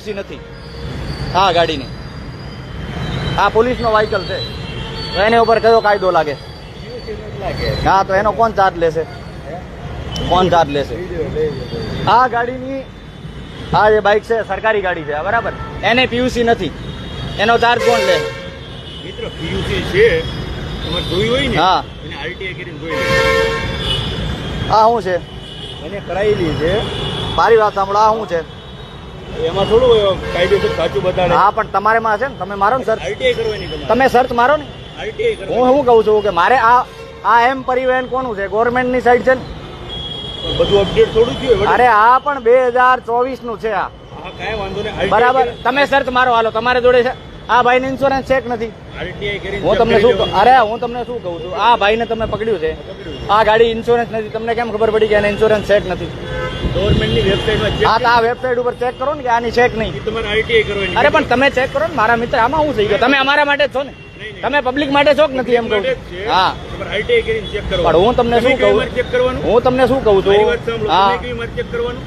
PUC નથી આ ગાડીની. આ પોલીસનો વ્હીકલ છે તો એની ઉપર કયો કાયદો લાગે? હા, તો એનો કોણ ચાર્જ લેશે? કોણ ચાર્જ લેશે? આ ગાડીની આ જે બાઇક છે સરકારી ગાડી છે બરાબર, એને પીયુસી નથી, એનો ચાર્જ કોણ લે? મિત્રો પીયુસી છે તમારે જોઈ હોય ને, હા, એને આરટીઆઈ કરીને જોઈ લે. આ શું છે? એને કરાયેલી છે. મારી વાત સાંભળો, આ શું છે? એમાં થોડું કાયદેસર સાચું બતાડે. હા, પણ તમારે માં છે ને, તમે મારો ને સર્ચ, આરટીઆઈ કરવાની તમારે. તમે સર્ચ મારો ને. આરટીઆઈ હું કરવાની. શું કહું છું કે મારે આ એમ પરિવહન કોનું છે? ગવર્મેન્ટની સાઈડ છે ને. બધું અપડેટ થોડું થયું હોય. અરે આ પણ 2024 નું છે આ, હા, કાંઈ વાંધો નહીં. બરાબર. તમે સર્ચ મારો, હાલો તમારે જોડે છે. આ ભાઈને ઇન્સ્યોરન્સ ચેક નથી. આરટીઆઈ કરીને હું તમને શું હું તમને શું કહું છું, આ ભાઈને તમે પકડ્યું છે, આ ગાડી ઇન્સ્યોરન્સ નથી, તમને કેમ ખબર પડી કે એને ઇન્સ્યોરન્સ ચેક નથી? ગવર્મેન્ટની વેબસાઇટમાં ચેક. હા, તો આ વેબસાઇટ ઉપર ચેક કરો ને કે આની ચેક નહીં. તમારે આરટીઆઈ કરવાની. અરે પણ તમે ચેક કરો ને મારા મિત્ર, આમાં શું થઈ ગયું? તમે અમારા માટે જ છો ને, તમે પબ્લિક માટે છો કે નથી એમ કહું છું. હા, તમારે આરટીઆઈ કરીને ચેક પણ કરવાનું. હું તમને શું તમે કઈ કહું, વાર ચેક કરવાનું? હું તમને શું કહું મારી છું, વાત સાંભળો. હા, તમે કઈ વાર ચેક કરવાનું?